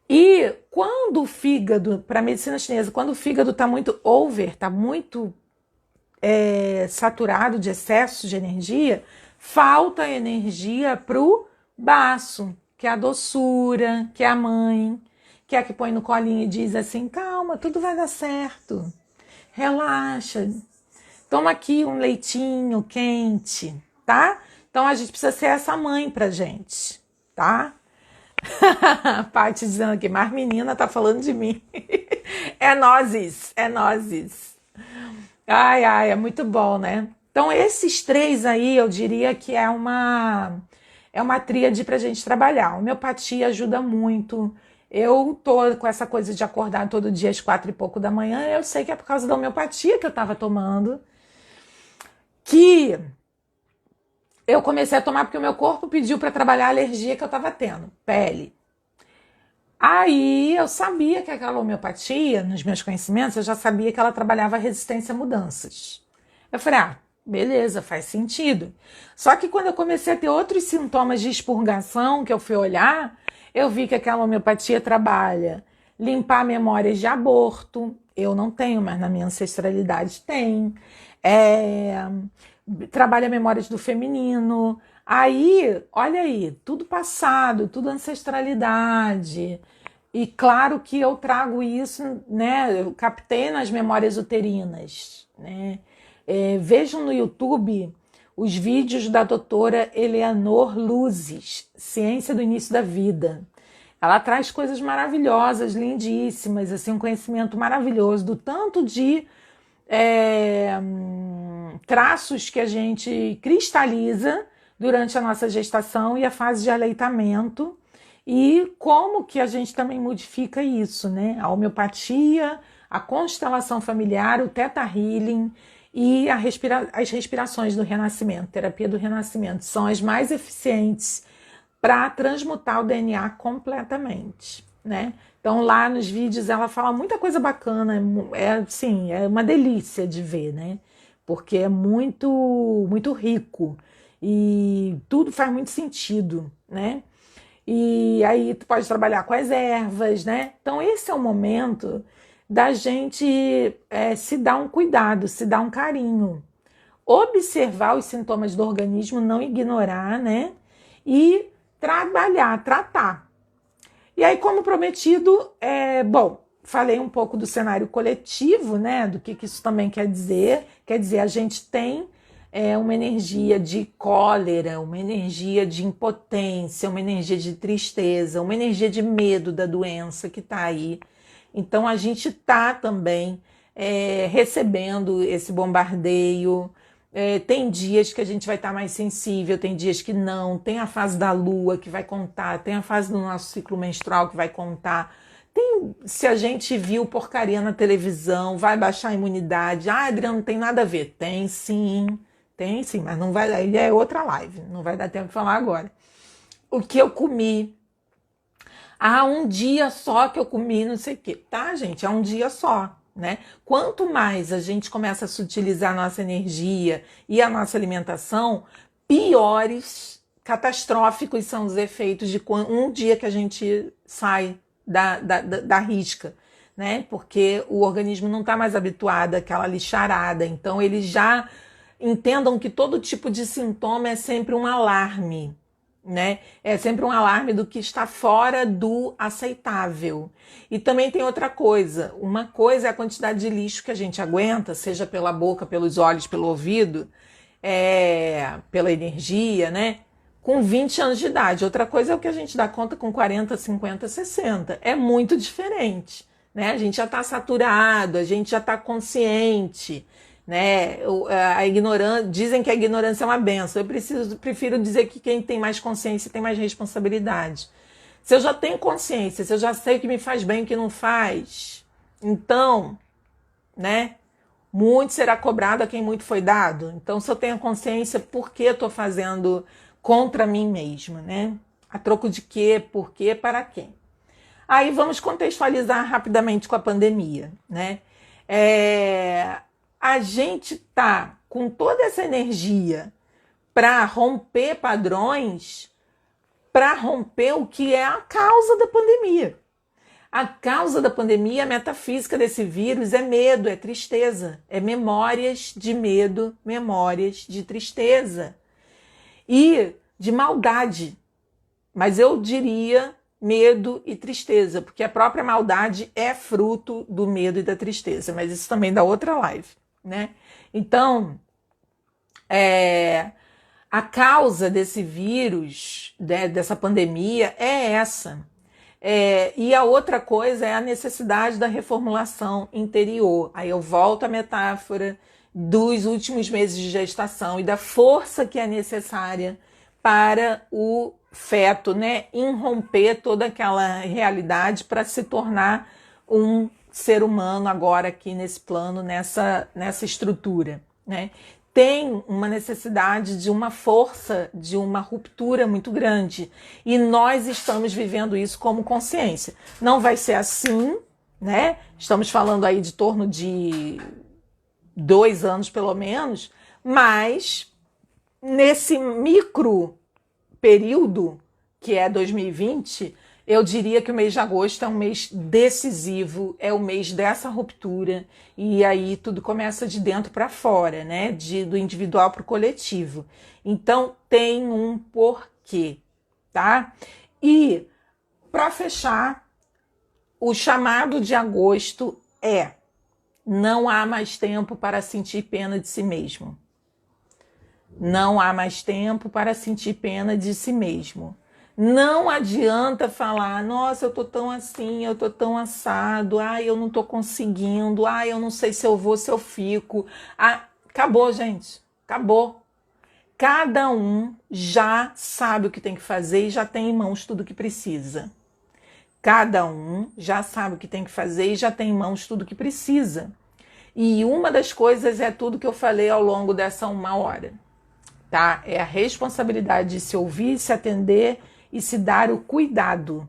E quando o fígado, para a medicina chinesa, quando o fígado tá muito tá muito saturado de excesso de energia, falta energia pro baço, que é a doçura, que é a mãe, que é a que põe no colinho e diz assim, calma, tudo vai dar certo, relaxa, toma aqui um leitinho quente, tá? Então a gente precisa ser essa mãe pra gente, tá? Paty dizendo aqui, mas menina tá falando de mim. É nozes. Ai, é muito bom, né? Então esses três aí eu diria que é uma tríade pra gente trabalhar. A homeopatia ajuda muito. Eu tô com essa coisa de acordar todo dia às 4 e pouco da manhã, eu sei que é por causa da homeopatia que eu tava tomando, que eu comecei a tomar porque o meu corpo pediu para trabalhar a alergia que eu tava tendo, pele. Aí eu sabia que aquela homeopatia, nos meus conhecimentos, eu já sabia que ela trabalhava a resistência a mudanças. Eu falei, beleza, faz sentido. Só que quando eu comecei a ter outros sintomas de expurgação, que eu fui olhar, eu vi que aquela homeopatia trabalha limpar memórias de aborto. Eu não tenho, mas na minha ancestralidade tem. Trabalha memórias do feminino. Aí, olha aí, tudo passado, tudo ancestralidade. E claro que eu trago isso, né? Eu captei nas memórias uterinas, né? Vejam no YouTube os vídeos da doutora Eleanor Luzes, Ciência do Início da Vida. Ela traz coisas maravilhosas, lindíssimas, assim, um conhecimento maravilhoso do tanto de traços que a gente cristaliza durante a nossa gestação e a fase de aleitamento, e como que a gente também modifica isso, né? A homeopatia, a constelação familiar, o Theta Healing e as respirações do renascimento, terapia do renascimento, são as mais eficientes para transmutar o DNA completamente, né? Então lá nos vídeos ela fala muita coisa bacana, assim, é uma delícia de ver, né? Porque é muito rico e tudo faz muito sentido, né? E aí tu pode trabalhar com as ervas, né? Então esse é o momento da gente se dar um cuidado, se dar um carinho, observar os sintomas do organismo, não ignorar, né? E trabalhar, tratar. E aí, como prometido, bom, falei um pouco do cenário coletivo, né? Do que isso também quer dizer. Quer dizer, a gente tem uma energia de cólera, uma energia de impotência, uma energia de tristeza, uma energia de medo da doença que está aí. Então, a gente está também recebendo esse bombardeio. Tem dias que a gente vai estar mais sensível, tem dias que não, tem a fase da lua que vai contar, tem a fase do nosso ciclo menstrual que vai contar, se a gente viu porcaria na televisão, vai baixar a imunidade. Ah, Adriano, não tem nada a ver. Tem sim, mas não vai, aí é outra live, não vai dar tempo de falar agora. O que eu comi, um dia só que eu comi não sei o quê, tá, gente, é um dia só. Né? Quanto mais a gente começa a sutilizar a nossa energia e a nossa alimentação, piores, catastróficos são os efeitos de um dia que a gente sai da risca, né? Porque o organismo não está mais habituado àquela lixarada, então eles já entendam que todo tipo de sintoma é sempre um alarme. Né? É sempre um alarme do que está fora do aceitável. E também tem outra coisa. Uma coisa é a quantidade de lixo que a gente aguenta, seja pela boca, pelos olhos, pelo ouvido, pela energia, né? Com 20 anos de idade. Outra coisa é o que a gente dá conta com 40, 50, 60. É muito diferente. Né? A gente já está saturado, a gente já está consciente. Né? A ignorância, dizem que a ignorância é uma benção. Eu prefiro dizer que quem tem mais consciência tem mais responsabilidade. Se eu já tenho consciência, se eu já sei o que me faz bem e o que não faz, então, né? Muito será cobrado a quem muito foi dado. Então, se eu tenho consciência, por que eu estou fazendo contra mim mesma, né? A troco de quê, por quê, para quem? Aí vamos contextualizar rapidamente com a pandemia, né? A gente tá com toda essa energia para romper padrões, para romper o que é a causa da pandemia. A causa da pandemia, a metafísica desse vírus é medo, é tristeza, é memórias de medo, memórias de tristeza e de maldade. Mas eu diria medo e tristeza, porque a própria maldade é fruto do medo e da tristeza, mas isso também dá outra live. Né? Então, a causa desse vírus, dessa pandemia, é essa. E a outra coisa é a necessidade da reformulação interior. Aí eu volto à metáfora dos últimos meses de gestação e da força que é necessária para o feto, né, irromper toda aquela realidade para se tornar um ser humano agora aqui nesse plano, nessa estrutura, né? Tem uma necessidade de uma força, de uma ruptura muito grande. E nós estamos vivendo isso como consciência. Não vai ser assim, né? Estamos falando aí de torno de 2 anos, pelo menos, mas nesse micro período, que é 2020, eu diria que o mês de agosto é um mês decisivo, é o mês dessa ruptura, e aí tudo começa de dentro para fora, né? Do individual para o coletivo. Então tem um porquê, tá? E para fechar, o chamado de agosto é: não há mais tempo para sentir pena de si mesmo. Não há mais tempo para sentir pena de si mesmo. Não adianta falar, nossa, eu tô tão assim, eu tô tão assado, ai, eu não tô conseguindo, ai, eu não sei se eu vou, se eu fico. Ah, acabou, gente, acabou. Cada um já sabe o que tem que fazer e já tem em mãos tudo o que precisa. Cada um já sabe o que tem que fazer e já tem em mãos tudo o que precisa. E uma das coisas é tudo que eu falei ao longo dessa 1 hora, tá? É a responsabilidade de se ouvir, se atender e se dar o cuidado,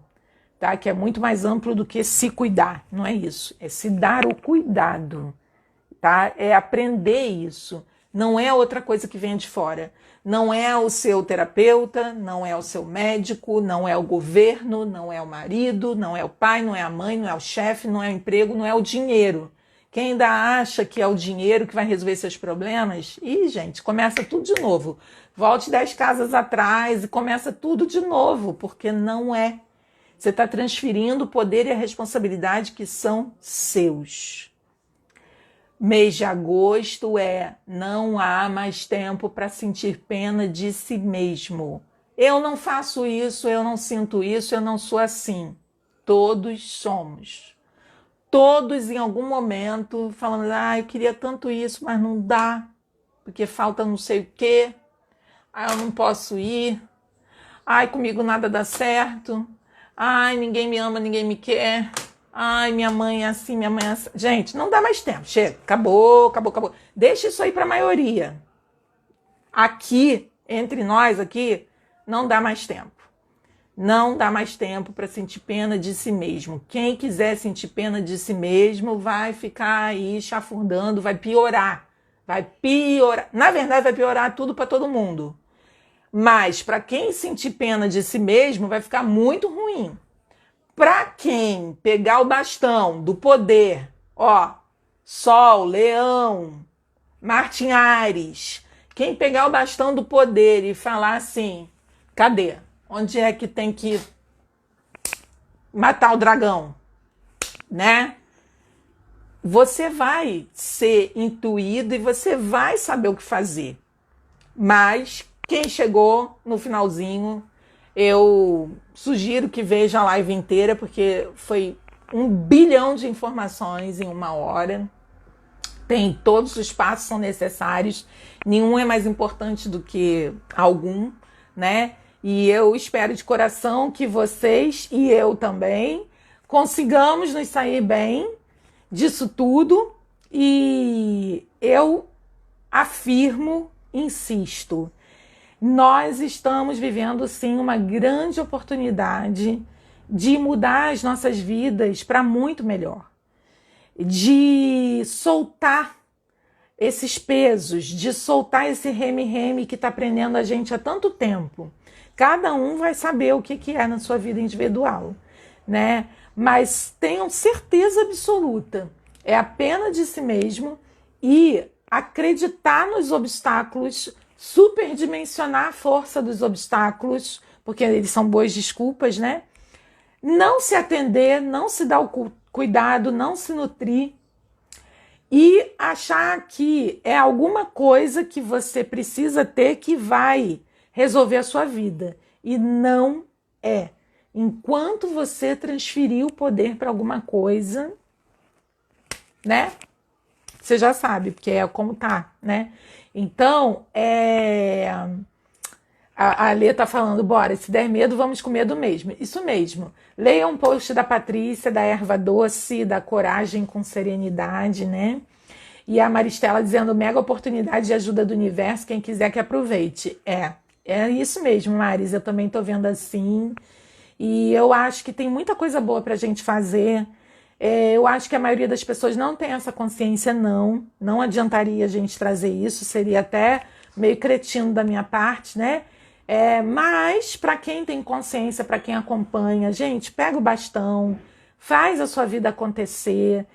tá? Que é muito mais amplo do que se cuidar, não é isso. É se dar o cuidado, tá? É aprender isso. Não é outra coisa que vem de fora. Não é o seu terapeuta, não é o seu médico, não é o governo, não é o marido, não é o pai, não é a mãe, não é o chefe, não é o emprego, não é o dinheiro. Quem ainda acha que é o dinheiro que vai resolver seus problemas, gente, começa tudo de novo. Volte 10 casas atrás e começa tudo de novo, porque não é. Você está transferindo o poder e a responsabilidade que são seus. Mês de agosto não há mais tempo para sentir pena de si mesmo. Eu não faço isso, eu não sinto isso, eu não sou assim. Todos somos. Todos em algum momento falando, eu queria tanto isso, mas não dá, porque falta não sei o quê, eu não posso ir, comigo nada dá certo, ninguém me ama, ninguém me quer, minha mãe é assim, minha mãe é assim. Gente, não dá mais tempo, chega, acabou. Deixa isso aí para a maioria. Aqui, entre nós aqui, não dá mais tempo. Não dá mais tempo para sentir pena de si mesmo. Quem quiser sentir pena de si mesmo vai ficar aí chafurdando, vai piorar. Vai piorar. Na verdade, vai piorar tudo para todo mundo. Mas para quem sentir pena de si mesmo, vai ficar muito ruim. Para quem pegar o bastão do poder, Sol, Leão, Marte em Áries, quem pegar o bastão do poder e falar assim, cadê? Onde é que tem que matar o dragão, né? Você vai ser intuído e você vai saber o que fazer. Mas quem chegou no finalzinho, eu sugiro que veja a live inteira, porque foi 1 bilhão de informações em 1 hora. Tem todos os passos são necessários, nenhum é mais importante do que algum, né? E eu espero de coração que vocês e eu também consigamos nos sair bem disso tudo. E eu afirmo, insisto, nós estamos vivendo sim uma grande oportunidade de mudar as nossas vidas para muito melhor, de soltar esses pesos, de soltar esse reme-reme que está prendendo a gente há tanto tempo. Cada um vai saber o que é na sua vida individual, né? Mas tenham certeza absoluta, é a pena de si mesmo e acreditar nos obstáculos, superdimensionar a força dos obstáculos, porque eles são boas desculpas, né? Não se atender, não se dar o cuidado, não se nutrir e achar que é alguma coisa que você precisa ter que vai resolver a sua vida. E não é. Enquanto você transferir o poder para alguma coisa, né? Você já sabe, porque é como tá, né? Então, a Lê tá falando, bora, se der medo, vamos com medo mesmo. Isso mesmo. Leia um post da Patrícia, da Erva Doce, da Coragem com Serenidade, né? E a Maristela dizendo, mega oportunidade de ajuda do universo, quem quiser que aproveite. É isso mesmo, Maris, eu também tô vendo assim. E eu acho que tem muita coisa boa pra gente fazer. Eu acho que a maioria das pessoas não tem essa consciência, não. Não adiantaria a gente trazer isso, seria até meio cretino da minha parte, né? Mas para quem tem consciência, para quem acompanha, gente, pega o bastão, faz a sua vida acontecer,